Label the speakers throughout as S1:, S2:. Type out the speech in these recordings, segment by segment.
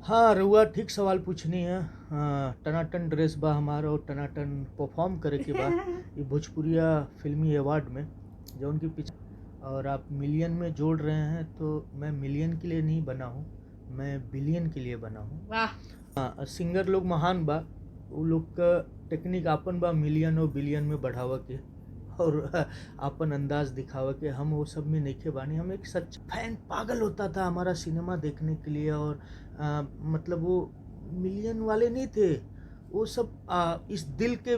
S1: हाँ, रउआ ठीक सवाल पूछनी है। हाँ, टनाटन ड्रेस बा हमार और टनाटन परफॉर्म करे के बा ये भोजपुरिया फिल्मी अवार्ड में जौन की पीछे। और आप मिलियन में जोड़ रहे हैं तो मैं मिलियन के लिए नहीं बना हूँ, मैं बिलियन के लिए बना हूँ।
S2: वाह।
S1: हाँ, सिंगर लोग महान बा, वो लोग का टेक्निक आपन बा मिलियन और बिलियन में बढ़ावा के और आपन अंदाज दिखावा के। हम वो सब में नइखे बानी। हम एक सच्चा फैन पागल होता था हमारा सिनेमा देखने के लिए। और मतलब वो मिलियन वाले नहीं थे, वो सब इस दिल के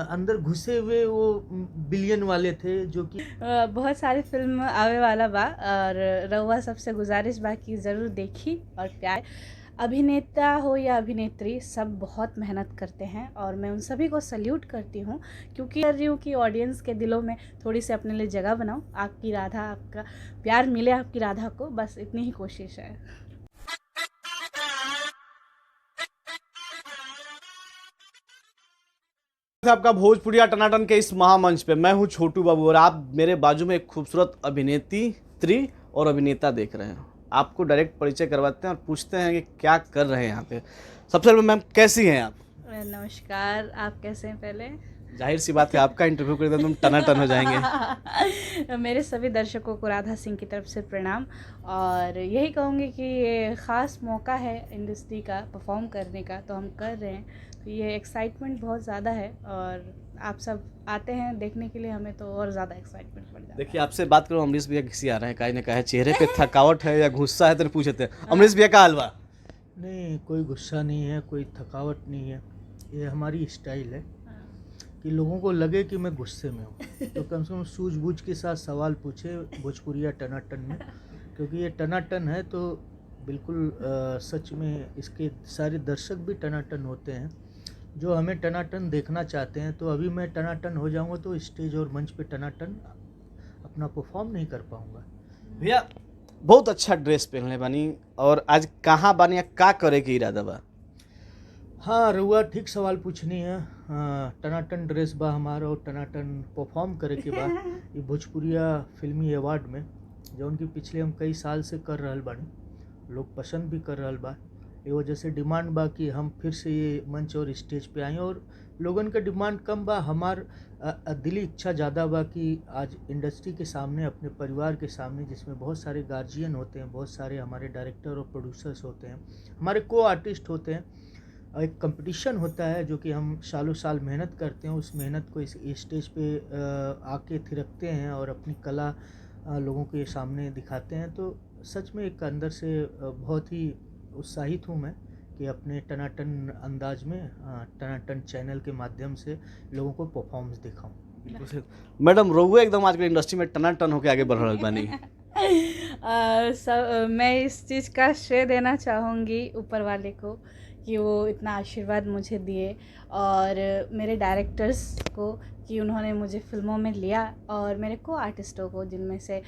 S1: अंदर घुसे हुए वो बिलियन वाले थे जो कि
S2: बहुत सारी फिल्म आवे वाला बा और रउआ सबसे गुजारिश बा कि ज़रूर देखी और प्यार। अभिनेता हो या अभिनेत्री सब बहुत मेहनत करते हैं और मैं उन सभी को सल्यूट करती हूँ, क्योंकि कर रही हूँ कि ऑडियंस के दिलों में थोड़ी सी अपने लिए जगह बनाऊँ। आपकी राधा, आपका प्यार मिले आपकी राधा को, बस इतनी ही कोशिश है।
S3: आपका भोजपुरिया टनाटन के इस महामंच पे मैं हूं छोटू बाबू और आप मेरे बाजू में एक खूबसूरत अभिनेत्री और अभिनेता देख रहे हैं। आपको डायरेक्ट परिचय करवाते हैं और पूछते हैं कि क्या कर रहे हैं यहाँ पे। सबसे पहले मैम कैसी हैं आप?
S2: नमस्कार, आप कैसे हैं? पहले
S3: जाहिर सी बात है आपका इंटरव्यू कर तुम टनाटन हो जाएंगे।
S2: मेरे सभी दर्शकों को राधा सिंह की तरफ से प्रणाम और यही कहूँगी कि ये ख़ास मौका है इंडस्ट्री का परफॉर्म करने का, तो हम कर रहे हैं, तो ये एक्साइटमेंट बहुत ज़्यादा है और आप सब आते हैं देखने के लिए, हमें तो और ज़्यादा एक्साइटमेंट बढ़ जाता है।
S3: देखिए आपसे बात करूँ, अमरीश भैया किसी आ रहे हैं, कहीं ना कहे चेहरे पे थकावट है या गुस्सा है तो पूछते हैं अमरीश भैया का हलवा।
S1: नहीं, कोई गुस्सा नहीं है, कोई थकावट नहीं है। ये हमारी स्टाइल है कि लोगों को लगे कि मैं गुस्से में हूँ तो कम से कम सूझबूझ के साथ सवाल पूछे भोजपुरिया टनाटन में, क्योंकि ये टनाटन है तो बिल्कुल सच में इसके सारे दर्शक भी टनाटन होते हैं जो हमें टनाटन देखना चाहते हैं। तो अभी मैं टनाटन हो जाऊंगा तो स्टेज और मंच पे टनाटन अपना परफॉर्म नहीं कर पाऊंगा।
S3: भैया बहुत अच्छा ड्रेस पहनले बानी और आज कहाँ बानी या का करे के इरादा बा?
S1: हाँ, रउआ ठीक सवाल पूछनी है। हाँ, टनाटन ड्रेस बा हमार और टनाटन परफॉर्म करे के बा ये भोजपुरिया फिल्मी अवार्ड में जौन की पिछले हम कई साल से कर रहल बानी, लोग पसंद भी कर रहल बा। ये वजह से डिमांड बा कि हम फिर से ये मंच और स्टेज पे आएँ। और लोगन का डिमांड कम बा, हमार दिली इच्छा ज़्यादा बा कि आज इंडस्ट्री के सामने, अपने परिवार के सामने, जिसमें बहुत सारे गार्जियन होते हैं, बहुत सारे हमारे डायरेक्टर और प्रोड्यूसर्स होते हैं, हमारे को आर्टिस्ट होते हैं, एक कंपटीशन होता है जो कि हम सालों साल मेहनत करते हैं। उस मेहनत को इस स्टेज पे आके थिरकते हैं और अपनी कला लोगों के सामने दिखाते हैं। तो सच में एक अंदर से बहुत ही उत्साहित हूँ मैं कि अपने टनाटन अंदाज में टनाटन चैनल के माध्यम से लोगों को परफॉर्मेंस दिखाऊं।
S3: मैडम रोहू एकदम आजकल इंडस्ट्री में टनाटन होके आगे बढ़ रहल बानी।
S2: मैं इस चीज़ का श्रेय देना चाहूँगी ऊपर वाले को कि वो इतना आशीर्वाद मुझे दिए, और मेरे डायरेक्टर्स को कि उन्होंने मुझे फ़िल्मों में लिया, और मेरे को आर्टिस्टों को जिनमें से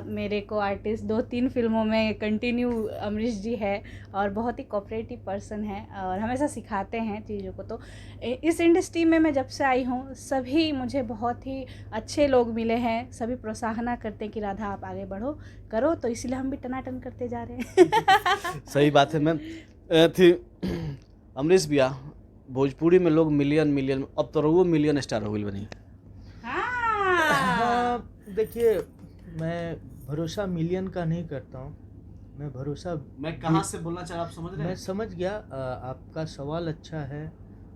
S2: मेरे को आर्टिस्ट 2-3 फिल्मों में कंटिन्यू अमरीश जी है और बहुत ही कोऑपरेटिव पर्सन है और हमेशा सिखाते हैं चीज़ों को। तो इस इंडस्ट्री में मैं जब से आई हूँ सभी मुझे बहुत ही अच्छे लोग मिले हैं, सभी प्रोत्साहन करते हैं कि राधा आप आगे बढ़ो, करो, तो इसीलिए हम भी टनाटन करते जा रहे हैं।
S3: सही बात है मैम। थी अमरीश भैया भोजपुरी में लोग मिलियन मिलियन, अब तो वो मिलियन स्टार हो गई बनी।
S1: हाँ, देखिए, मैं भरोसा मिलियन का नहीं करता हूँ, मैं भरोसा
S3: मैं कहाँ से बोलना चाह रहा आप समझ रहे
S1: मैं
S3: हैं?
S1: समझ गया। आपका सवाल अच्छा है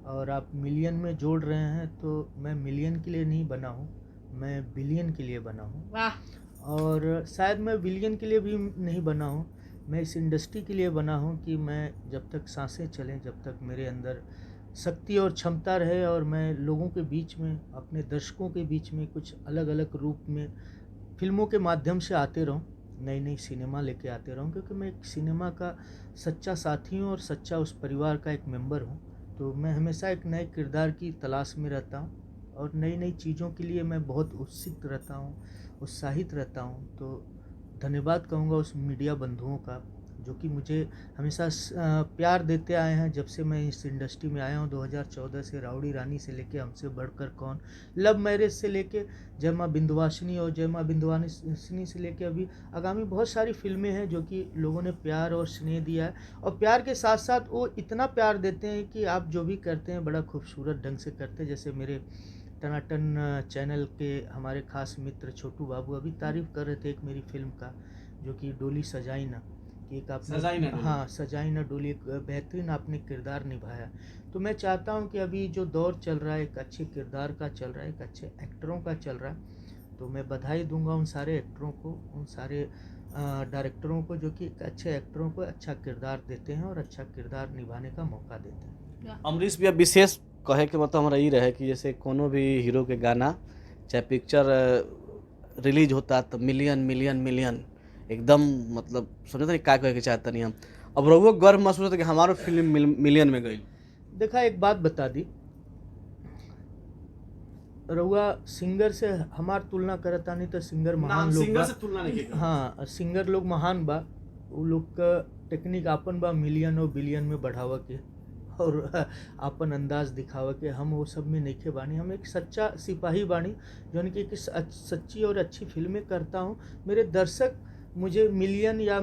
S1: और आप मिलियन में जोड़ रहे हैं तो मैं मिलियन के लिए नहीं बना हूँ, मैं बिलियन के लिए बना हूँ।
S2: वाह।
S1: और शायद मैं बिलियन के लिए भी नहीं बना हूँ, मैं इस इंडस्ट्री के लिए बना हूँ कि मैं जब तक सांसें चलें, जब तक मेरे अंदर शक्ति और क्षमता रहे और मैं लोगों के बीच में, अपने दर्शकों के बीच में कुछ अलग अलग रूप में फिल्मों के माध्यम से आते रहूं, नई नई सिनेमा लेके आते रहूं, क्योंकि मैं एक सिनेमा का सच्चा साथी हूं और सच्चा उस परिवार का एक मेंबर हूं। तो मैं हमेशा एक नए किरदार की तलाश में रहता हूं और नई नई चीज़ों के लिए मैं बहुत उत्सुक रहता हूं, उत्साहित रहता हूं। तो धन्यवाद कहूँगा उस मीडिया बंधुओं का जो कि मुझे हमेशा प्यार देते आए हैं जब से मैं इस इंडस्ट्री में आया हूँ 2014 से। राउडी रानी से लेके हमसे बढ़कर कौन, लव मैरिज से लेके जय माँ बिंदवासिनी और जय माँ बिंदवासिनी से लेके अभी आगामी बहुत सारी फिल्में हैं जो कि लोगों ने प्यार और स्नेह दिया है। और प्यार के साथ साथ वो इतना प्यार देते हैं कि आप जो भी करते हैं बड़ा खूबसूरत ढंग से करते हैं। जैसे मेरे टनाटन चैनल के हमारे खास मित्र छोटू बाबू अभी तारीफ कर रहे थे एक मेरी फिल्म का, जो कि डोली सजाई ना, कि एक
S3: सजाई ना
S1: आपने
S3: डोली।
S1: हाँ सजाई ना डोली, एक बेहतरीन आपने किरदार निभाया। तो मैं चाहता हूँ कि अभी जो दौर चल रहा है एक अच्छे किरदार का चल रहा है, एक अच्छे एक्टरों का चल रहा है। तो मैं बधाई दूंगा उन सारे एक्टरों को, उन सारे डायरेक्टरों को जो कि एक अच्छे एक्टरों को अच्छा किरदार देते हैं और अच्छा किरदार निभाने का मौका देते हैं।
S3: अमरीश भैया विशेष कहे के मतलब हमारा ये रहे कि जैसे कोनो भी हीरो के गाना चाहे पिक्चर रिलीज होता तो मिलियन मिलियन मिलियन एकदम मतलब समझते नहीं क्या कहे के चाहता नहीं हम। अब रहुआ गर्व महसूस होता कि हमारा फिल्म मिलियन में गई।
S1: देखा, एक बात बता दी, रउआ सिंगर से हमार तुलना करता नहीं तो सिंगर महान लोग बा।
S3: तुलना नहीं
S1: हाँ, सिंगर लोग महान बा, वो लोग का टेक्निक आपन बा मिलियन और बिलियन में बढ़ावा के और आपन अंदाज दिखावा के। हम वो सब में नइखे बानी, हम एक सच्चा सिपाही बानी जौन की एक सच्ची और अच्छी फिल्में करता हूँ। मेरे दर्शक मुझे मिलियन या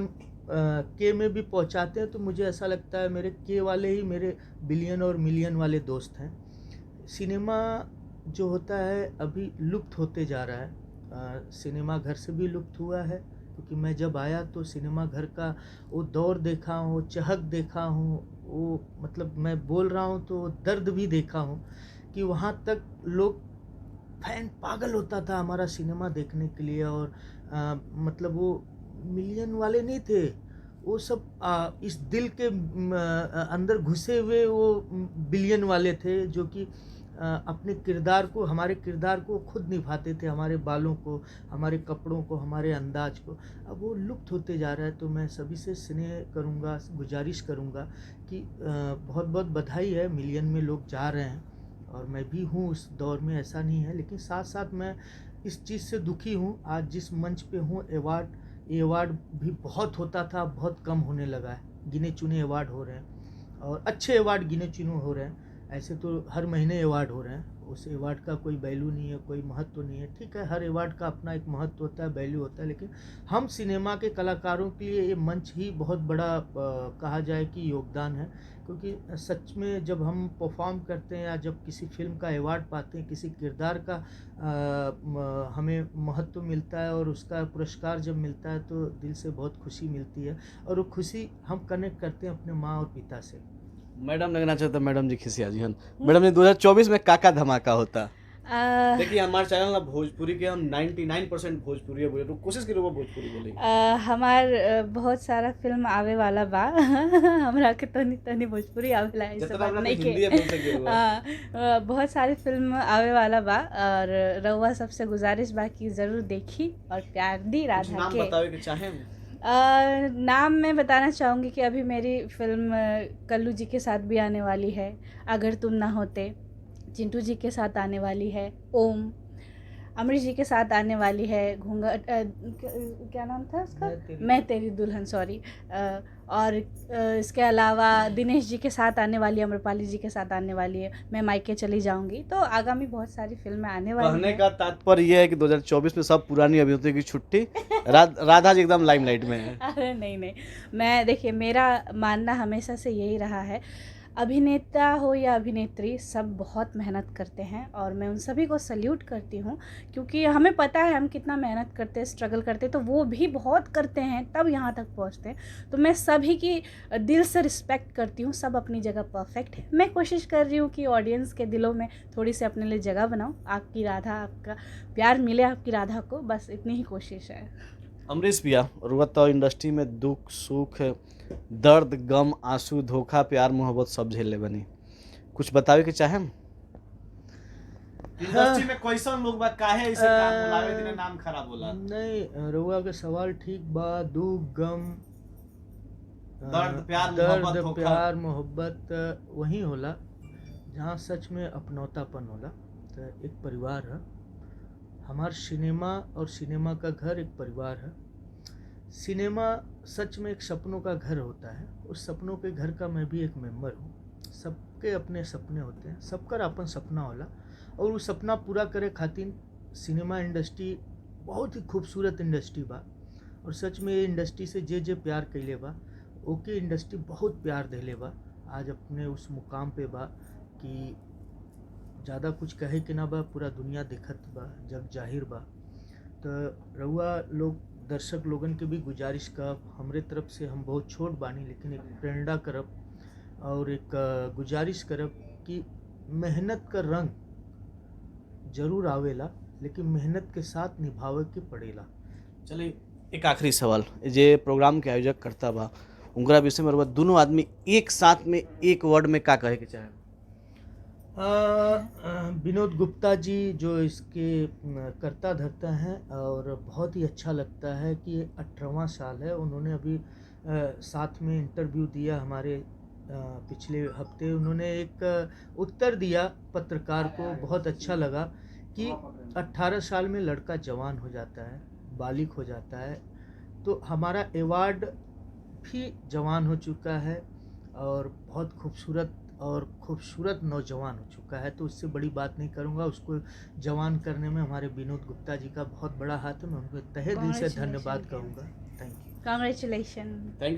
S1: के में भी पहुँचाते हैं तो मुझे ऐसा लगता है मेरे के वाले ही मेरे बिलियन और मिलियन वाले दोस्त हैं। सिनेमा जो होता है अभी लुप्त होते जा रहा है, सिनेमा घर से भी लुप्त हुआ है, क्योंकि मैं जब आया तो सिनेमा घर का वो दौर देखा हूँ, चहक देखा हूँ, वो मतलब मैं बोल रहा हूँ तो दर्द भी देखा हूँ कि वहाँ तक लोग फैन पागल होता था हमारा सिनेमा देखने के लिए। और मतलब वो मिलियन वाले नहीं थे, वो सब इस दिल के अंदर घुसे हुए वो बिलियन वाले थे जो कि अपने किरदार को, हमारे किरदार को खुद निभाते थे, हमारे बालों को, हमारे कपड़ों को, हमारे अंदाज को। अब वो लुप्त होते जा रहा है। तो मैं सभी से स्नेह करूँगा, गुजारिश करूँगा कि बहुत बहुत बधाई है, मिलियन में लोग जा रहे हैं और मैं भी हूँ उस दौर में, ऐसा नहीं है। लेकिन साथ साथ मैं इस चीज़ से दुखी हूँ, आज जिस मंच पे हूँ ये अवार्ड भी बहुत होता था, बहुत कम होने लगा है। गिने चुने अवार्ड हो रहे हैं और अच्छे अवार्ड गिने चुने हो रहे हैं। ऐसे तो हर महीने अवार्ड हो रहे हैं, उस अवार्ड का कोई वैल्यू नहीं है, कोई महत्व नहीं है। ठीक है, हर अवार्ड का अपना एक महत्व होता है, वैल्यू होता है, लेकिन हम सिनेमा के कलाकारों के लिए ये मंच ही बहुत बड़ा कहा जाए कि योगदान है। क्योंकि सच में जब हम परफॉर्म करते हैं या जब किसी फिल्म का अवार्ड पाते हैं, किसी किरदार का हमें महत्व मिलता है और उसका पुरस्कार जब मिलता है तो दिल से बहुत खुशी मिलती है। और वो खुशी हम कनेक्ट करते हैं अपने माँ और पिता से।
S3: मैडम लगना चाहता मैडम जी खिसिया जी हन। मैडम जी 2024 में काका धमाका होता। देखिए हमारे चैनल ना भोजपुरी के हम 99% भोजपुरी बोले तो कोशिश करो वो भोजपुरी बोले।
S2: हमार बहुत सारा फिल्म आवे वाला बा हमरा के तनी तनी भोजपुरी आवेला, ऐसा बात नहीं के बहुत सारी फिल्म आवे वाला बा और रउआ सबसे गुजारिश बा कि ज़रूर देखी और प्यार दी राधा
S3: नाम
S2: के।
S3: बतावे के चाहें?
S2: नाम मैं बताना चाहूँगी कि अभी मेरी फिल्म कल्लू जी के साथ भी आने वाली है, अगर तुम ना होते, चिंटू जी के साथ आने वाली है, ओम, अमरीश जी के साथ आने वाली है, घूंघट क्या नाम था उसका, मैं तेरी दुल्हन, सॉरी। और इसके अलावा दिनेश जी के साथ आने वाली है, अम्रपाली जी के साथ आने वाली है, मैं मायके चली जाऊंगी। तो आगामी बहुत सारी फिल्में आने वाली
S3: कहने
S2: हैं।
S3: का तात्पर्य यह है कि 2024 में सब पुरानी अभिनेत्रियों की छुट्टी, राधा जी एकदम लाइमलाइट में है।
S2: अरे नहीं, मैं देखिए, मेरा मानना हमेशा से यही रहा है, अभिनेता हो या अभिनेत्री सब बहुत मेहनत करते हैं और मैं उन सभी को सल्यूट करती हूँ, क्योंकि हमें पता है हम कितना मेहनत करते हैं, स्ट्रगल करते हैं, तो वो भी बहुत करते हैं तब यहाँ तक पहुँचते हैं। तो मैं सभी की दिल से रिस्पेक्ट करती हूँ, सब अपनी जगह परफेक्ट है। मैं कोशिश कर रही हूँ कि ऑडियंस के दिलों में थोड़ी सी अपने लिए जगह बनाऊँ, आपकी राधा, आपका प्यार मिले आपकी राधा को, बस इतनी ही कोशिश है।
S3: अमरीश भैया रुआ इंडस्ट्री में दुख सुख दर्द गम आंसू धोखा प्यार मोहब्बत सब झेले बनी, कुछ बतावे के चाहे? इंडस्ट्री में कैसन लोग बा, काहे ऐसे काम बुलावे दिने नाम खराब होला?
S1: नहीं, रउआ के सवाल ठीक बा। दुख गम
S3: दर्द प्यार
S1: मोहब्बत वही होला जहाँ सच में अपनौतापन होला। तो एक परिवार है हमार, सिनेमा और सिनेमा का घर एक परिवार है। सिनेमा सच में एक सपनों का घर होता है। उस सपनों के घर का मैं भी एक मेंबर हूँ। सबके अपने सपने होते हैं, सबकर अपन सपना होला, और उस सपना पूरा करे खातिर सिनेमा इंडस्ट्री बहुत ही खूबसूरत इंडस्ट्री बा। और सच में ये इंडस्ट्री से जे जे प्यार कैले बा ओके इंडस्ट्री बहुत प्यार देले बा। आज अपने उस मुकाम पे बा कि ज़्यादा कुछ कहे के ना बा, पूरा दुनिया देखत बा, जग जाहिर बा। तो रउआ लोग दर्शक लोगन के भी गुजारिश करब, हमरे तरफ से हम बहुत छोट बानी लेकिन एक प्रेरणा करब और एक गुजारिश करब कि मेहनत का रंग जरूर आवेला, लेकिन मेहनत के साथ निभावे के पड़ेला।
S3: चलिए एक आखिरी सवाल, जे प्रोग्राम के आयोजक करता बा उनका विषय में दोनों आदमी एक साथ में एक वर्ड में का कहे के चाहे?
S1: विनोद गुप्ता जी जो इसके कर्ता धर्ता हैं, और बहुत ही अच्छा लगता है कि ये 18वां साल है। उन्होंने अभी साथ में इंटरव्यू दिया हमारे पिछले हफ्ते। उन्होंने एक उत्तर दिया पत्रकार को, बहुत अच्छा लगा कि 18 साल में लड़का जवान हो जाता है, बालिग हो जाता है। तो हमारा अवार्ड भी जवान हो चुका है और बहुत खूबसूरत नौजवान हो चुका है। तो उससे बड़ी बात नहीं करूँगा, उसको जवान करने में हमारे विनोद गुप्ता जी का बहुत बड़ा हाथ है। मैं उनको तहे दिल से धन्यवाद कहूँगा। Thank you.
S2: Congratulations.
S3: Thank you.